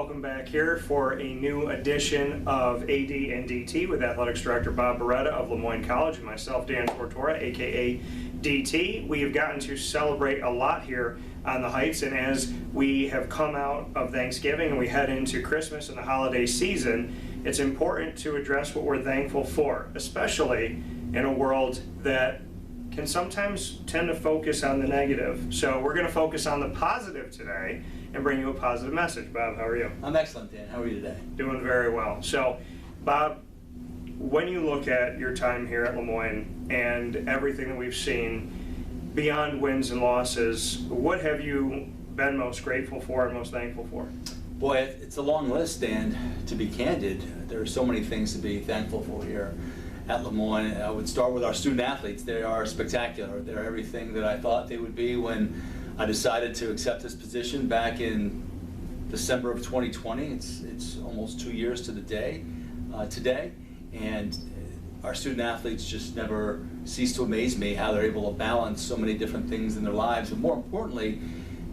welcome back here for a new edition of AD and DT with Athletics Director Bob Beretta of LeMoyne College and myself, Dan Tortora, aka DT. We have gotten to celebrate a lot here on the Heights, and as we have come out of Thanksgiving and we head into Christmas and the holiday season, it's important to address what we're thankful for, especially in a world that can sometimes tend to focus on the negative. So we're going to focus on the positive today and bring you a positive message. Bob, how are you? I'm excellent, Dan. How are you today? Doing very well. So, Bob, when you look at your time here at LeMoyne and everything that we've seen beyond wins and losses, what have you been most grateful for and most thankful for? Boy, it's a long list, Dan. To be candid, there are so many things to be thankful for here at LeMoyne. I would start with our student athletes. They are spectacular. They're everything that I thought they would be when I decided to accept this position back in December of 2020. It's almost 2 years to the day today, and our student athletes just never cease to amaze me how they're able to balance so many different things in their lives, and more importantly,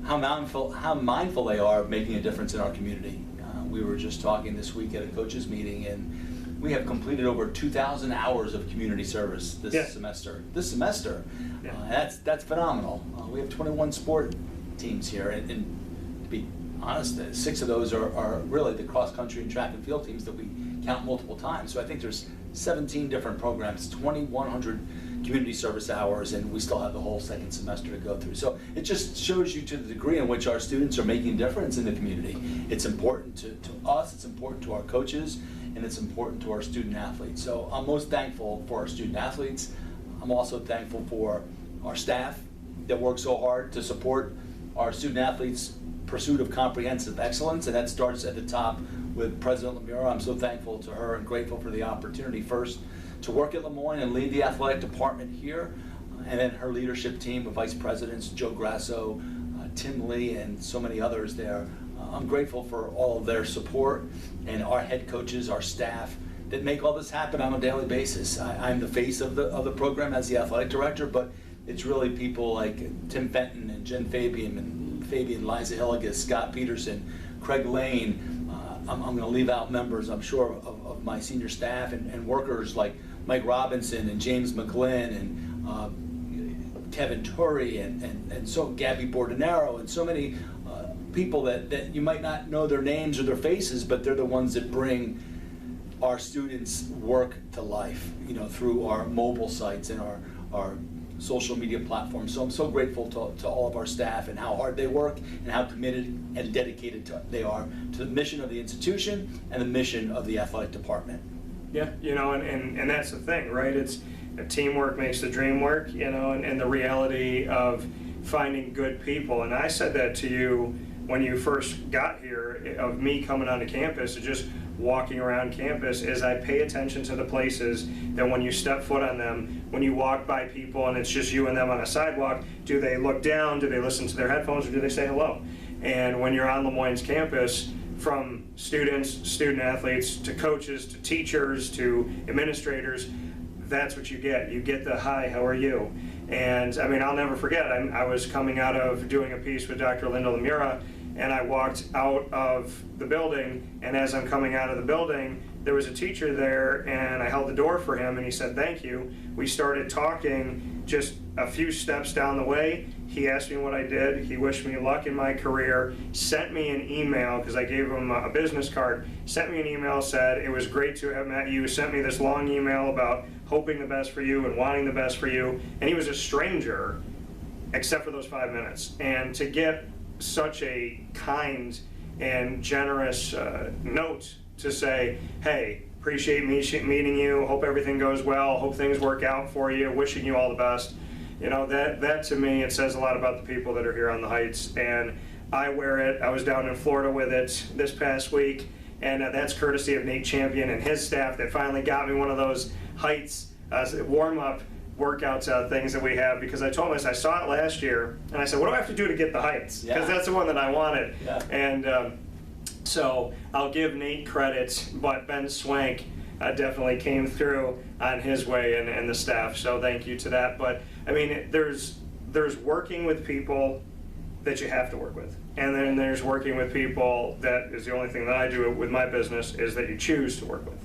how mindful they are of making a difference in our community. We were just talking this week at a coaches meeting, and we have completed over 2,000 hours of community service this semester. That's phenomenal. We have 21 sport teams here, and to be honest, 6 of those are really the cross-country and track and field teams that we count multiple times. So I think there's 17 different programs, 2,100 community service hours, and we still have the whole second semester to go through. So it just shows you to the degree in which our students are making a difference in the community. It's important to us, it's important to our coaches, and it's important to our student athletes. So I'm most thankful for our student athletes. I'm also thankful for our staff that work so hard to support our student athletes' pursuit of comprehensive excellence, and that starts at the top with President Lemura. I'm so thankful to her and grateful for the opportunity first to work at LeMoyne and lead the athletic department here, and then her leadership team of vice presidents, Joe Grasso, Tim Lee, and so many others there. I'm grateful for all of their support, and our head coaches, our staff, that make all this happen on a daily basis. I'm the face of the program as the athletic director, but it's really people like Tim Fenton and Jen Fabian, Liza Hilligus, Scott Peterson, Craig Lane. I'm going to leave out members, I'm sure, of my senior staff and workers like Mike Robinson and James McGlynn and Kevin Turry and so Gabby Bordenaro and so many people that you might not know their names or their faces, but they're the ones that bring our students' work to life, through our mobile sites and our social media platforms. So I'm so grateful to all of our staff and how hard they work and how committed and dedicated they are to the mission of the institution and the mission of the athletic department. Yeah, and that's the thing, right? It's teamwork makes the dream work, and the reality of finding good people. And I said that to you when you first got here, of me coming onto campus and just walking around campus, is I pay attention to the places that when you step foot on them, when you walk by people and it's just you and them on a sidewalk, do they look down, do they listen to their headphones, or do they say hello? And when you're on LeMoyne's campus, from students, student athletes, to coaches, to teachers, to administrators, that's what you get. You get the hi, how are you? And I mean, I'll never forget, I was coming out of doing a piece with Dr. Linda Lemura, and I walked out of the building, and as I'm coming out of the building, there was a teacher there, and I held the door for him, and he said, thank you. We started talking just a few steps down the way. He asked me what I did. He wished me luck in my career, sent me an email, because I gave him a business card, sent me an email, said, it was great to have met you, sent me this long email about hoping the best for you and wanting the best for you. And he was a stranger, except for those 5 minutes. And to get such a kind and generous note to say, hey, appreciate meeting you, hope everything goes well, hope things work out for you, wishing you all the best. That to me, it says a lot about the people that are here on the Heights, and I wear it. I was down in Florida with it this past week, and that's courtesy of Nate Champion and his staff that finally got me one of those Heights warm-up workouts things that we have, because I told him, I saw it last year, and I said, what do I have to do to get the Heights? Because that's the one that I wanted. Yeah. And so I'll give Nate credit, but Ben Swank definitely came through on his way, and the staff, so thank you to that. But I mean, there's working with people that you have to work with. and then there's working with people. That is the only thing that I do with my business, is that you choose to work with.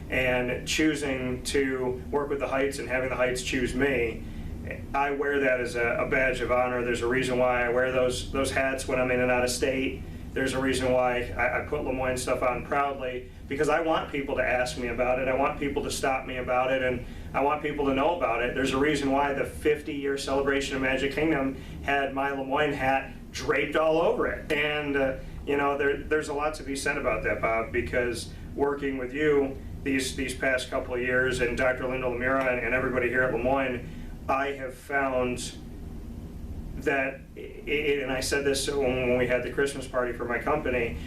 And choosing to work with the Heights and having the Heights choose me, I wear that as a badge of honor. There's a reason why I wear those hats when I'm in and out of state. There's a reason why I put LeMoyne stuff on proudly, because I want people to ask me about it. I want people to stop me about it, and I want people to know about it. There's a reason why the 50-year celebration of Magic Kingdom had my LeMoyne hat draped all over it. And you know, there's a lot to be said about that, Bob, because working with you these past couple of years, and Dr. Linda Lemira and everybody here at LeMoyne, I have found that, and I said this when we had the Christmas party for my company,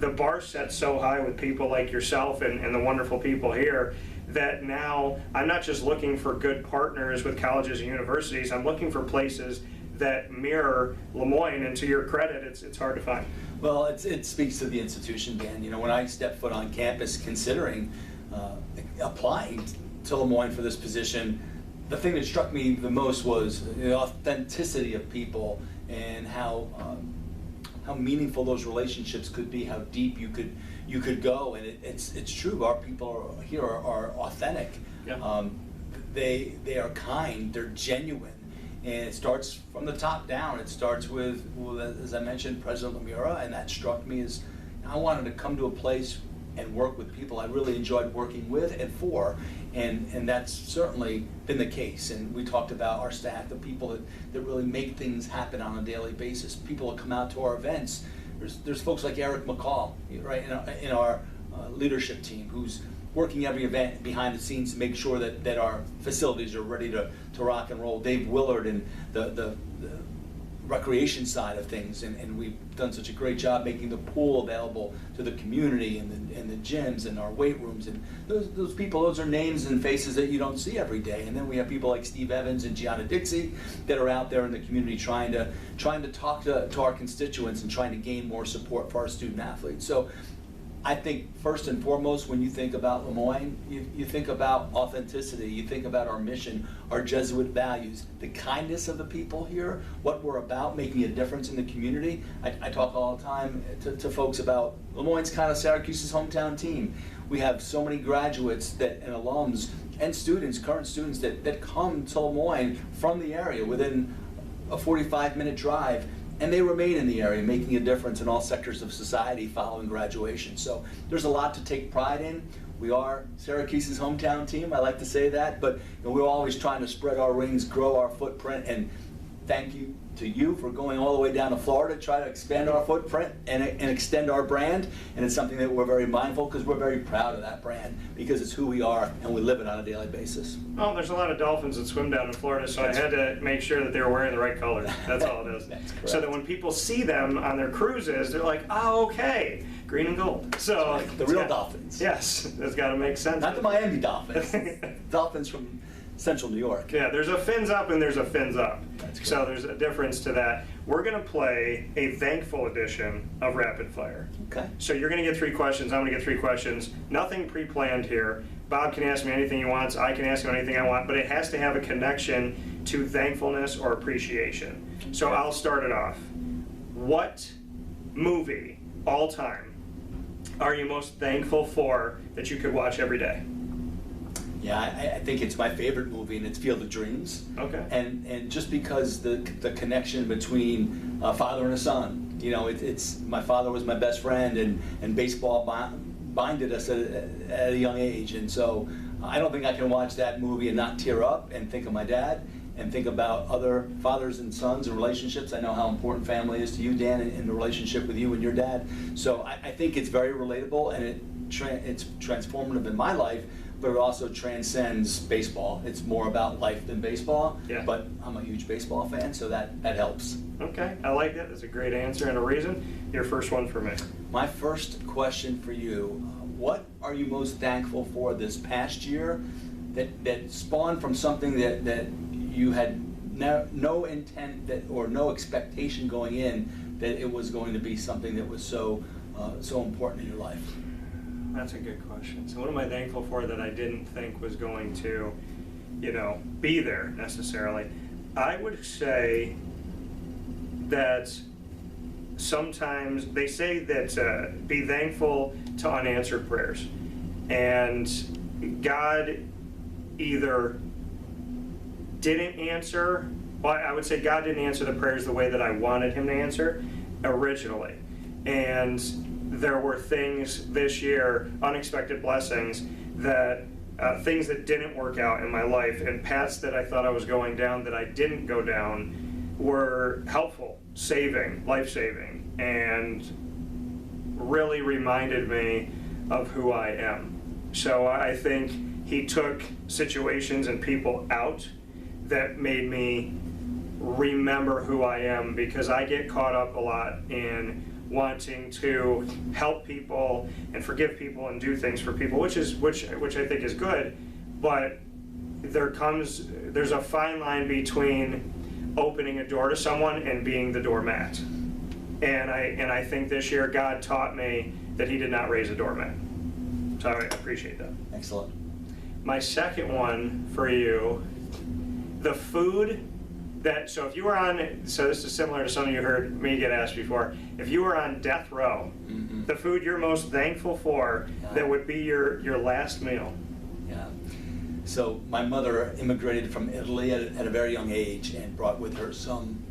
the bar set so high with people like yourself and the wonderful people here, that now I'm not just looking for good partners with colleges and universities, I'm looking for places that mirror LeMoyne, and to your credit, it's hard to find. Well, it speaks to the institution, Dan. You know, when I stepped foot on campus considering applying to LeMoyne for this position, the thing that struck me the most was the authenticity of people, and how meaningful those relationships could be, how deep you could go. And it's true. Our people here are authentic. Yeah. They are kind. They're genuine. And it starts from the top down. It starts with, as I mentioned, President Lemira, and that struck me as I wanted to come to a place and work with people I really enjoyed working with and for, and that's certainly been the case. And we talked about our staff, the people that really make things happen on a daily basis, people that come out to our events. There's folks like Eric McCall, right, in our leadership team, who's working every event behind the scenes to make sure that our facilities are ready to rock and roll. Dave Willard and the recreation side of things, and we've done such a great job making the pool available to the community, and the gyms and our weight rooms, and those people, those are names and faces that you don't see every day. And then we have people like Steve Evans and Gianna Dixie that are out there in the community trying to talk to our constituents and trying to gain more support for our student athletes. So I think first and foremost, when you think about LeMoyne, you think about authenticity, you think about our mission, our Jesuit values, the kindness of the people here, what we're about, making a difference in the community. I talk all the time to folks about LeMoyne's kind of Syracuse's hometown team. We have so many graduates and alums and students, current students, that come to LeMoyne from the area within a 45-minute drive, and they remain in the area, making a difference in all sectors of society following graduation. So there's a lot to take pride in. We are Syracuse's hometown team, I like to say that, but we're always trying to spread our wings, grow our footprint, and thank you to you for going all the way down to Florida to try to expand our footprint and extend our brand. And it's something that we're very mindful, because we're very proud of that brand, because it's who we are and we live it on a daily basis. Well, there's a lot of dolphins that swim down in Florida, so I had to make sure that they were wearing the right colors. That's all it is. That's correct. So that when people see them on their cruises, they're like, oh, okay, green and gold. So Like the real Dolphins. Yes, it's got to make sense. Not the Miami Dolphins. Dolphins from Central New York. Yeah, there's a Phins up and there's a Phins up. That's so correct. there's a difference to that. We're going to play a thankful edition of Rapid Fire. Okay. So you're going to get 3 questions. I'm going to get 3 questions. Nothing pre-planned here. Bob can ask me anything he wants. I can ask him anything I want, but it has to have a connection to thankfulness or appreciation. So I'll start it off. What movie, all time, are you most thankful for that you could watch every day? Yeah, I think it's my favorite movie, and it's Field of Dreams. Okay. And just because the connection between a father and a son, you know, it's my father was my best friend, and baseball binded us at a young age, and so I don't think I can watch that movie and not tear up and think of my dad and think about other fathers and sons and relationships. I know how important family is to you, Dan, and the relationship with you and your dad. So I think it's very relatable, and it's transformative in my life, but it also transcends baseball. It's more about life than baseball, Yeah. but I'm a huge baseball fan, so that helps. Okay, I like that. That's a great answer and a reason. Your first one for me. My first question for you, what are you most thankful for this past year that spawned from something that you had no intent or no expectation going in, that it was going to be something that was so important in your life? That's a good question. So what am I thankful for that I didn't think was going to, be there necessarily? I would say that sometimes they say that be thankful to unanswered prayers. And God either didn't answer, well, I would say God didn't answer the prayers the way that I wanted him to answer originally. And there were things this year, unexpected blessings, that things that didn't work out in my life, and paths that I thought I was going down that I didn't go down were helpful, saving, life-saving, and really reminded me of who I am. So I think he took situations and people out that made me remember who I am, because I get caught up a lot in wanting to help people and forgive people and do things for people, which I think is good, but there's a fine line between opening a door to someone and being the doormat. And I think this year God taught me that he did not raise a doormat. So I appreciate that. Excellent. My second one for you, the food that, so if you were on, so this is similar to something you heard me get asked before, if you were on death row, the food you're most thankful for, that would be your last meal. Yeah. So my mother immigrated from Italy at a very young age and brought with her some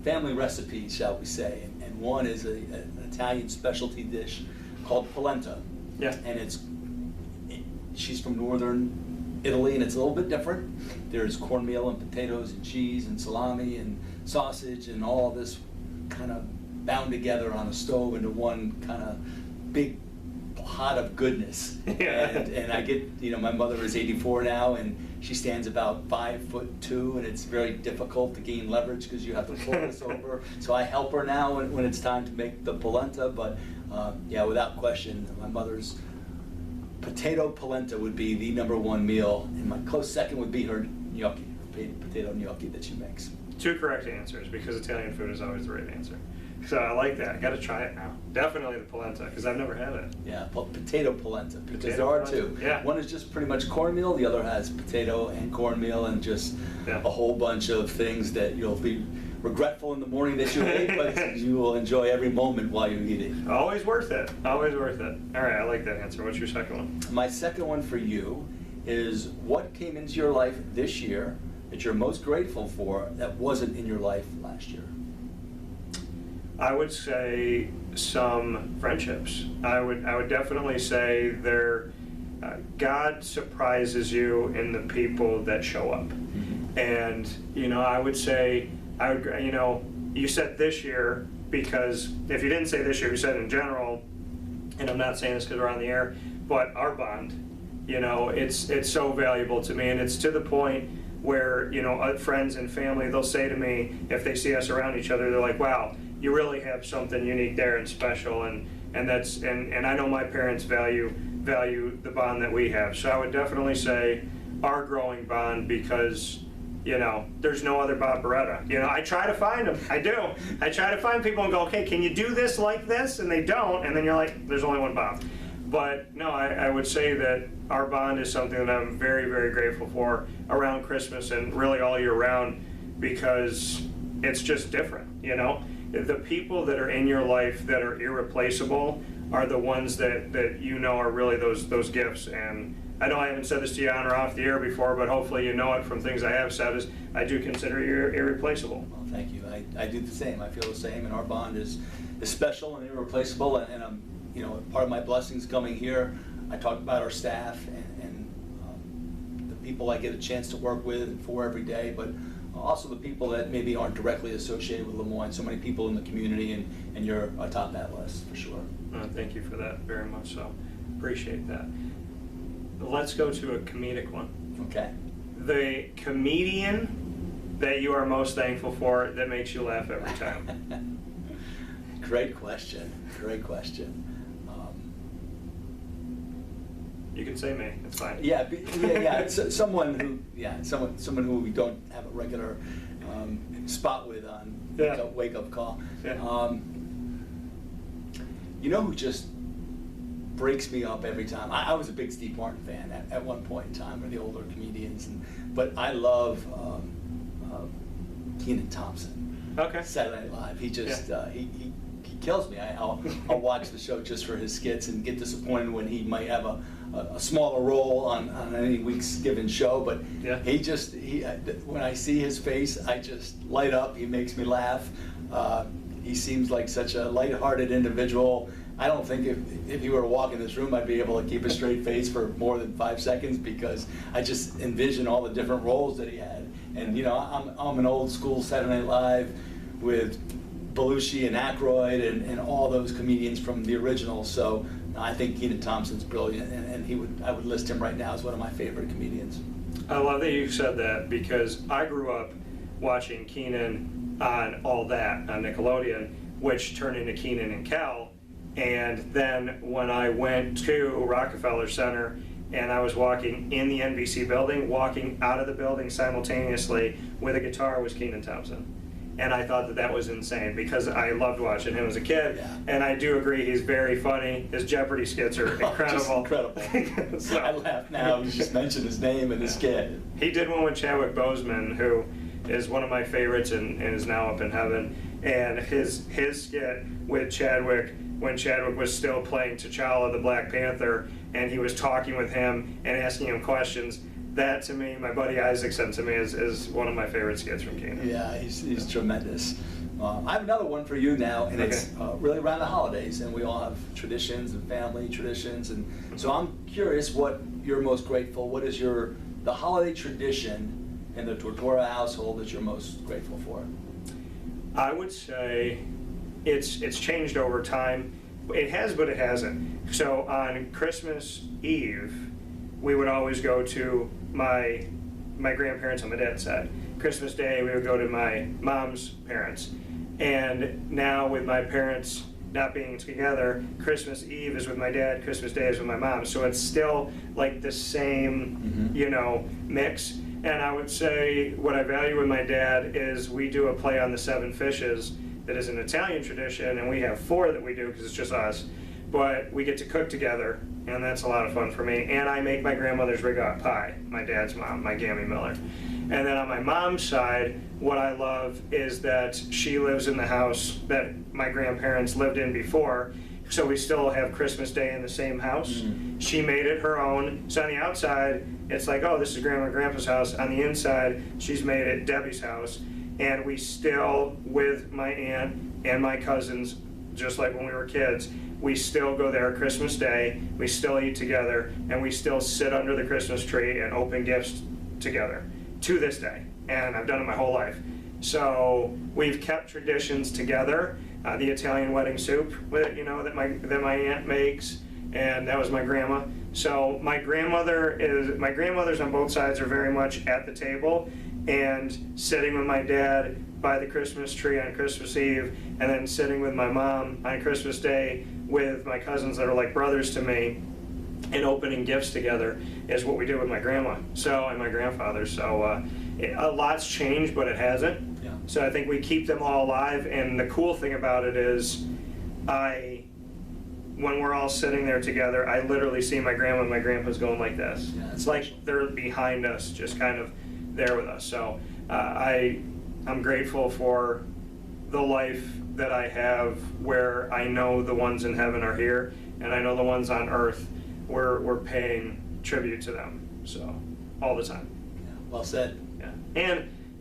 family recipes, shall we say. And one is an Italian specialty dish called polenta. Yeah. And she's from northern Italy, and it's a little bit different. There's cornmeal and potatoes and cheese and salami and sausage and all this kind of bound together on a stove into one kind of big pot of goodness. Yeah. And I get, my mother is 84 now, and she stands about 5'2", and it's very difficult to gain leverage because you have to pull this over. So I help her now when it's time to make the polenta, but yeah, without question, my mother's potato polenta would be the #1 meal, and my close second would be her gnocchi, potato gnocchi that she makes. Two correct answers, because Italian food is always the right answer. So I like that. I got to try it now. Definitely the polenta, because I've never had it. Yeah, potato polenta, because Potato there are polenta, two. yeah. One is just pretty much cornmeal, the other has potato and cornmeal and just Yeah. a whole bunch of things that you'll be regretful in the morning that you ate, but you will enjoy every moment while you eat it. Always worth it. Always worth it. All right, I like that answer. What's your second one? My second one for you is, what came into your life this year that you're most grateful for that wasn't in your life last year? I would say some friendships. I would definitely say God surprises you in the people that show up. And, I would say, you said this year, because if you didn't say this year, you said in general, and I'm not saying this because we're on the air, but our bond, it's so valuable to me, and it's to the point where, friends and family, they'll say to me, if they see us around each other, they're like, wow, you really have something unique there and special, and I know my parents value the bond that we have. So I would definitely say our growing bond, because there's no other Bob Beretta. I try to find them. I do. I try to find people and go, okay, can you do this like this? And they don't. And then you're like, there's only one Bob. But no, I would say that our bond is something that I'm very, very grateful for around Christmas and really all year round, because it's just different. The people that are in your life that are irreplaceable are the ones that are really those gifts. And I know I haven't said this to you on or off the air before, but hopefully you know it from things I have said, is I do consider you irreplaceable. Well, thank you. I do the same. I feel the same, and our bond is special and irreplaceable. And I'm, part of my blessings coming here, I talk about our staff and the people I get a chance to work with and for every day, but also the people that maybe aren't directly associated with LeMoyne. So many people in the community, and you're atop that list for sure. Thank you for that very much. So appreciate that. Let's go to a comedic one. Okay. The comedian that you are most thankful for that makes you laugh every time. Great question. Great question. You can say me. It's fine. Yeah. Someone who we don't have a regular spot with on Wake Up Call. Yeah. Who just breaks me up every time. I was a big Steve Martin fan at one point in time, or the older comedians, but I love Kenan Thompson. Okay. Saturday Night Live. He just he kills me. I'll watch the show just for his skits and get disappointed when he might have a smaller role on any week's given show. But Yeah. when I see his face, I just light up. He makes me laugh. He seems like such a lighthearted individual. I don't think if he were to walk in this room, I'd be able to keep a straight face for more than 5 seconds, because I just envision all the different roles that he had. And you know, I'm an old school Saturday Night Live with Belushi and Aykroyd and all those comedians from the original. So I think Kenan Thompson's brilliant, and I would list him right now as one of my favorite comedians. I love that you said that, because I grew up watching Kenan on All That on Nickelodeon, which turned into Kenan and Kel. And then when I went to Rockefeller Center and I was walking in the NBC building, walking out of the building simultaneously with a guitar was Kenan Thompson. And I thought that was insane, because I loved watching him as a kid. Yeah. And I do agree, he's very funny. His Jeopardy skits are incredible. Just incredible. So, I laugh now. You just mentioned his name and his skit. he did one with Chadwick Boseman, who is one of my favorites and is now up in heaven. And his skit with Chadwick, when Chadwick was still playing T'Challa, the Black Panther, and he was talking with him and asking him questions, that to me, my buddy Isaac sent to me, is one of my favorite skits from Kenan. Yeah, he's tremendous. I have another one for you now, and it's really around the holidays, and we all have traditions and family traditions, and so I'm curious what you're most grateful. What is the holiday tradition in the Tortora household that you're most grateful for? I would say it's changed over time. It has, but it hasn't. So on Christmas Eve, we would always go to my grandparents on my dad's side. Christmas Day, we would go to my mom's parents. And now with my parents not being together, Christmas Eve is with my dad, Christmas Day is with my mom. So it's still like the same, mix. And I would say what I value with my dad is we do a play on the 7 fishes that is an Italian tradition, and we have 4 that we do because it's just us. But we get to cook together, and that's a lot of fun for me. And I make my grandmother's rigot pie, my dad's mom, my Gammy Miller. And then on my mom's side, what I love is that she lives in the house that my grandparents lived in before, so we still have Christmas Day in the same house. Mm-hmm. She made it her own. So on the outside, it's like, oh, this is Grandma and Grandpa's house. On the inside, she's made it Debbie's house. And we still, with my aunt and my cousins, just like when we were kids, we still go there Christmas Day, we still eat together, and we still sit under the Christmas tree and open gifts together to this day. And I've done it my whole life. So we've kept traditions together. The Italian wedding soup, that my aunt makes, and that was my grandma. So my grandmothers on both sides are very much at the table and sitting with my dad by the Christmas tree on Christmas Eve, and then sitting with my mom on Christmas Day with my cousins that are like brothers to me, and opening gifts together is what we do with my grandma and my grandfather. So a lot's changed, but it hasn't. Yeah. So I think we keep them all alive, and the cool thing about it is when we're all sitting there together, I literally see my grandma and my grandpa's going like this. Yeah, it's like they're behind us, just kind of there with us. So I'm grateful for the life that I have, where I know the ones in heaven are here, and I know the ones on earth, we're paying tribute to them. So all the time. Yeah, well said. Yeah.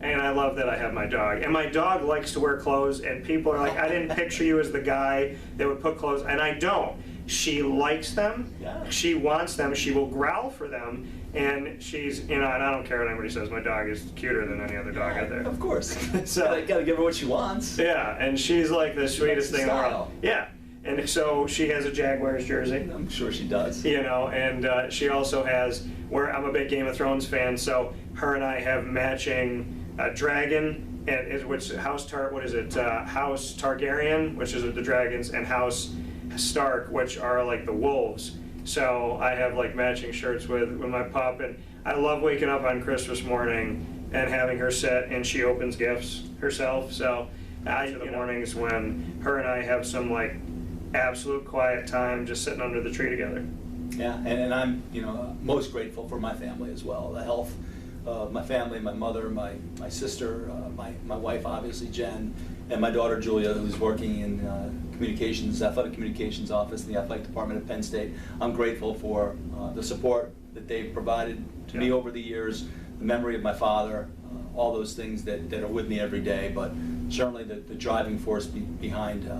And I love that I have my dog. And my dog likes to wear clothes, and people are like, I didn't picture you as the guy that would put clothes, and I don't. She likes them. Yeah. She wants them. She will growl for them. And she's, and I don't care what anybody says, my dog is cuter than any other dog out there. Of course. So you gotta give her what she wants. Yeah, and she's like the sweetest thing in the world. Yeah. And so she has a Jaguars jersey. I'm sure she does. And she also has, where I'm a big Game of Thrones fan, so her and I have matching dragon, which House Targaryen, which is the dragons, and House Stark, which are like the wolves. So I have like matching shirts with my pup, and I love waking up on Christmas morning and having her sit and she opens gifts herself. So the mornings when her and I have some like absolute quiet time just sitting under the tree together. Yeah, and I'm most grateful for my family as well. The health of my family, my mother, my sister, my wife, obviously Jen, and my daughter Julia, who's working in communications, athletic communications office in the athletic department at Penn State. I'm grateful for the support that they've provided to me over the years, the memory of my father, all those things that are with me every day, but certainly the driving force behind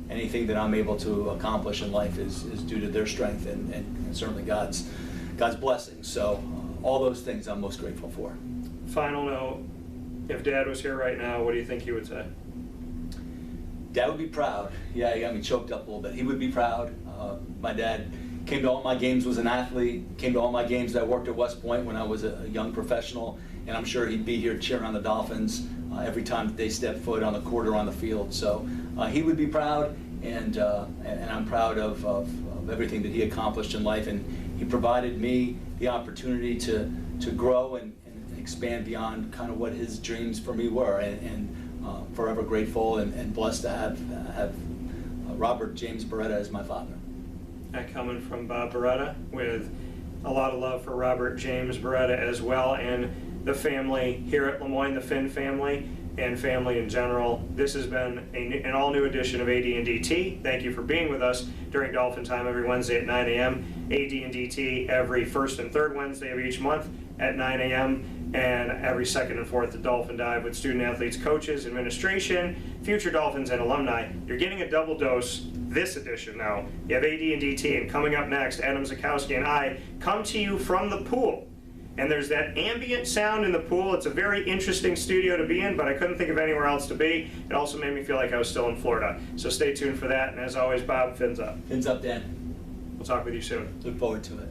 anything that I'm able to accomplish in life is due to their strength and certainly God's blessings. So all those things I'm most grateful for. Final note, if Dad was here right now, what do you think he would say? Dad would be proud. Yeah, he got me choked up a little bit. He would be proud. My dad came to all my games, was an athlete, came to all my games that I worked at West Point when I was a young professional, and I'm sure he'd be here cheering on the Dolphins every time that they step foot on the court or on the field. So he would be proud, and I'm proud of everything that he accomplished in life, and he provided me the opportunity to grow and expand beyond kind of what his dreams for me were, and forever grateful and blessed to have Robert James Beretta as my father. Coming from Bob Beretta, with a lot of love for Robert James Beretta as well, and the family here at LeMoyne, the Phins family, and family in general. This has been an all-new edition of AD&DT. Thank you for being with us during Dolphin Time every Wednesday at 9 a.m. AD&DT every first and third Wednesday of each month at 9 a.m. and every second and fourth at Dolphin Dive with student athletes, coaches, administration, future Dolphins, and alumni. You're getting a double dose this edition now. You have AD&DT, and coming up next, Adam Zakowski and I come to you from the pool. And there's that ambient sound in the pool. It's a very interesting studio to be in, but I couldn't think of anywhere else to be. It also made me feel like I was still in Florida. So stay tuned for that, and as always, Bob, fins up. Fins up, Dan. We'll talk with you soon. Look forward to it.